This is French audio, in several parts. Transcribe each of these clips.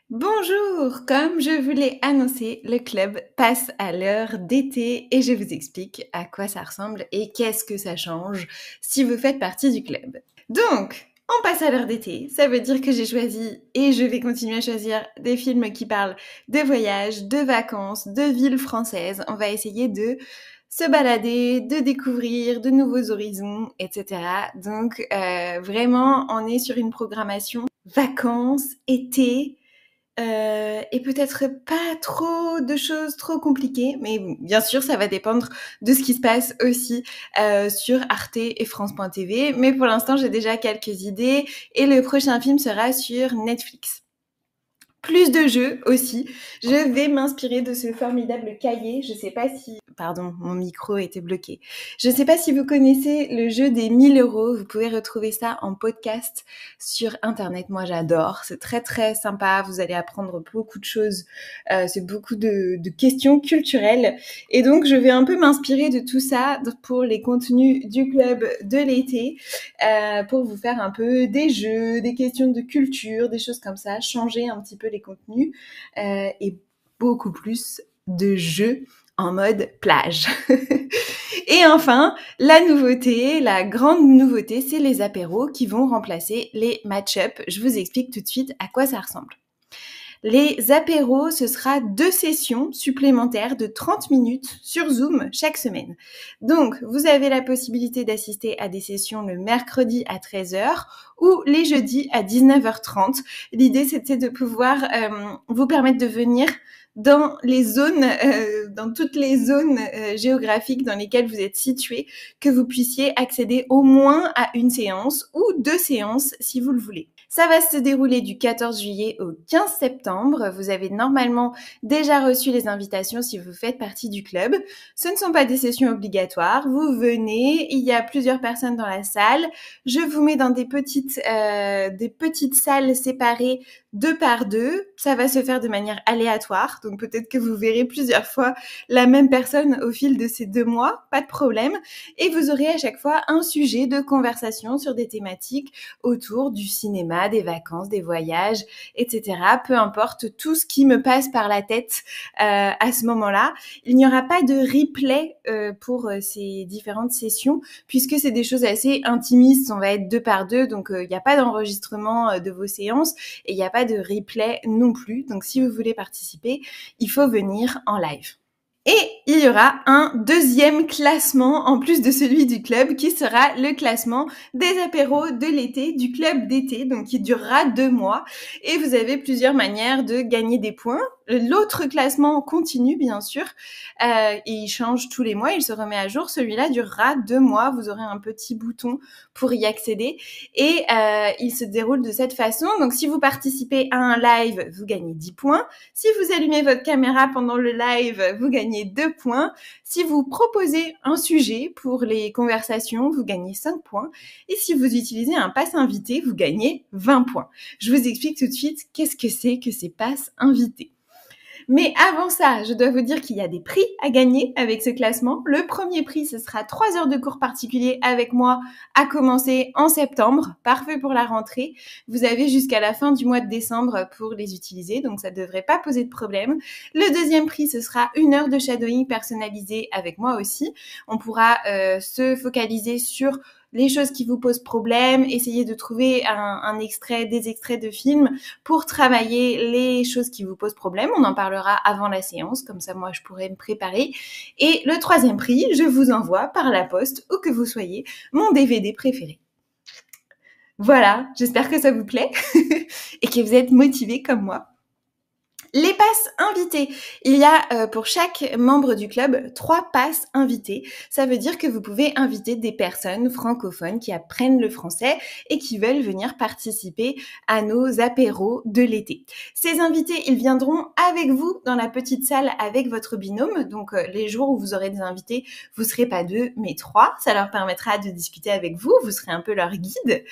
Bonjour, comme je vous l'ai annoncé, le club passe à l'heure d'été et je vous explique à quoi ça ressemble et qu'est-ce que ça change si vous faites partie du club. Donc, on passe à l'heure d'été, ça veut dire que j'ai choisi et je vais continuer à choisir des films qui parlent de voyages, de vacances, de villes françaises. On va essayer de se balader, de découvrir de nouveaux horizons, etc. Donc, vraiment, on est sur une programmation vacances, été, et peut-être pas trop de choses trop compliquées, mais bien sûr, ça va dépendre de ce qui se passe aussi sur Arte et France.tv. Mais pour l'instant, j'ai déjà quelques idées et le prochain film sera sur Netflix. Plus de jeux aussi. Je vais m'inspirer de ce formidable cahier. Je sais pas si... Pardon, mon micro était bloqué. Je sais pas si vous connaissez le jeu des 1000 €. Vous pouvez retrouver ça en podcast sur Internet. Moi, j'adore. C'est très, très sympa. Vous allez apprendre beaucoup de choses. C'est beaucoup de questions culturelles. Et donc, je vais un peu m'inspirer de tout ça pour les contenus du club de l'été, pour vous faire un peu des jeux, des questions de culture, des choses comme ça, changer un petit peu les contenus et beaucoup plus de jeux en mode plage. Et enfin, la nouveauté, la grande nouveauté, c'est les apéros qui vont remplacer les match-up. Je vous explique tout de suite à quoi ça ressemble. Les apéros, ce sera 2 sessions supplémentaires de 30 minutes sur Zoom chaque semaine. Donc, vous avez la possibilité d'assister à des sessions le mercredi à 13h ou les jeudis à 19h30. L'idée, c'était de pouvoir vous permettre de venir dans les zones, dans toutes les zones géographiques dans lesquelles vous êtes situé, que vous puissiez accéder au moins à une séance ou 2 séances si vous le voulez. Ça va se dérouler du 14 juillet au 15 septembre. Vous avez normalement déjà reçu les invitations si vous faites partie du club. Ce ne sont pas des sessions obligatoires. Vous venez, il y a plusieurs personnes dans la salle. Je vous mets dans des petites salles séparées 2 par 2. Ça va se faire de manière aléatoire. Donc peut-être que vous verrez plusieurs fois la même personne au fil de ces 2 mois. Pas de problème. Et vous aurez à chaque fois un sujet de conversation sur des thématiques autour du cinéma, des vacances, des voyages, etc. Peu importe tout ce qui me passe par la tête à ce moment-là. Il n'y aura pas de replay pour ces différentes sessions puisque c'est des choses assez intimistes. On va être 2 par 2, donc il n'y a pas d'enregistrement de vos séances et il n'y a pas de replay non plus. Donc si vous voulez participer, il faut venir en live. Et il y aura un deuxième classement en plus de celui du club qui sera le classement des apéros de l'été, du club d'été, donc qui durera 2 mois. Et vous avez plusieurs manières de gagner des points. L'autre classement continue, bien sûr, et il change tous les mois, il se remet à jour. Celui-là durera 2 mois, vous aurez un petit bouton pour y accéder. Et il se déroule de cette façon. Donc si vous participez à un live, vous gagnez 10 points. Si vous allumez votre caméra pendant le live, vous gagnez 2 points. Si vous proposez un sujet pour les conversations, vous gagnez 5 points. Et si vous utilisez un pass invité, vous gagnez 20 points. Je vous explique tout de suite qu'est-ce que c'est que ces passes invités. Mais avant ça, je dois vous dire qu'il y a des prix à gagner avec ce classement. Le premier prix, ce sera 3 heures de cours particuliers avec moi à commencer en septembre. Parfait pour la rentrée. Vous avez jusqu'à la fin du mois de décembre pour les utiliser, donc ça ne devrait pas poser de problème. Le deuxième prix, ce sera 1 heure de shadowing personnalisé avec moi aussi. On pourra se focaliser sur les choses qui vous posent problème, essayer de trouver des extraits de films pour travailler les choses qui vous posent problème. On en parlera avant la séance, comme ça moi je pourrais me préparer. Et le troisième prix, je vous envoie par la poste, où que vous soyez, mon DVD préféré. Voilà, j'espère que ça vous plaît et que vous êtes motivés comme moi. Les passes invités. Il y a pour chaque membre du club 3 passes invités. Ça veut dire que vous pouvez inviter des personnes francophones qui apprennent le français et qui veulent venir participer à nos apéros de l'été. Ces invités, ils viendront avec vous dans la petite salle avec votre binôme. Donc les jours où vous aurez des invités, vous serez pas 2 mais 3. Ça leur permettra de discuter avec vous. Vous serez un peu leur guide.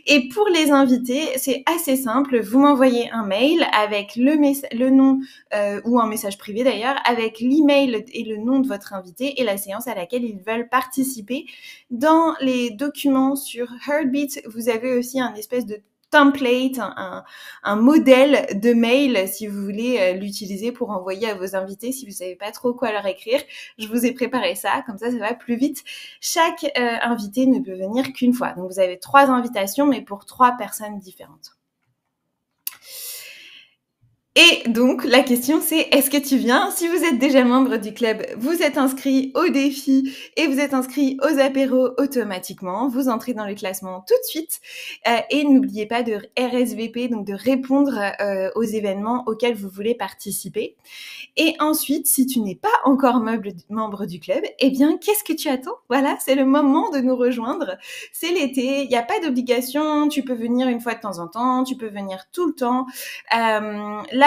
Et pour les invités, c'est assez simple. Vous m'envoyez un mail avec le nom ou un message privé d'ailleurs, avec l'email et le nom de votre invité et la séance à laquelle ils veulent participer. Dans les documents sur Heartbeat, vous avez aussi un espèce de template, un modèle de mail si vous voulez l'utiliser pour envoyer à vos invités si vous savez pas trop quoi leur écrire. Je vous ai préparé ça, comme ça va plus vite. Chaque invité ne peut venir qu'une fois. Donc vous avez 3 invitations, mais pour 3 personnes différentes. Et donc, la question c'est, est-ce que tu viens? Si vous êtes déjà membre du club, vous êtes inscrit au défi et vous êtes inscrit aux apéros automatiquement. Vous entrez dans le classement tout de suite. Et n'oubliez pas de RSVP, donc de répondre aux événements auxquels vous voulez participer. Et ensuite, si tu n'es pas encore membre du club, eh bien, qu'est-ce que tu attends? Voilà, c'est le moment de nous rejoindre. C'est l'été, il n'y a pas d'obligation, tu peux venir une fois de temps en temps, tu peux venir tout le temps.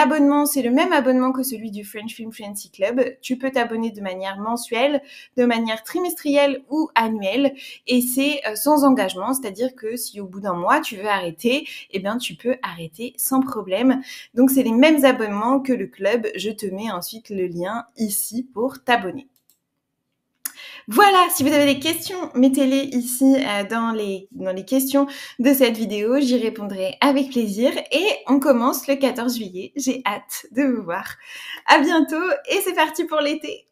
L'abonnement, c'est le même abonnement que celui du French Film Fluency Club. Tu peux t'abonner de manière mensuelle, de manière trimestrielle ou annuelle, et c'est sans engagement, c'est-à-dire que si au bout d'un mois tu veux arrêter, eh bien tu peux arrêter sans problème. Donc c'est les mêmes abonnements que le club. Je te mets ensuite le lien ici pour t'abonner. Voilà, si vous avez des questions, mettez-les ici dans les questions de cette vidéo. J'y répondrai avec plaisir. Et on commence le 14 juillet. J'ai hâte de vous voir. À bientôt et c'est parti pour l'été.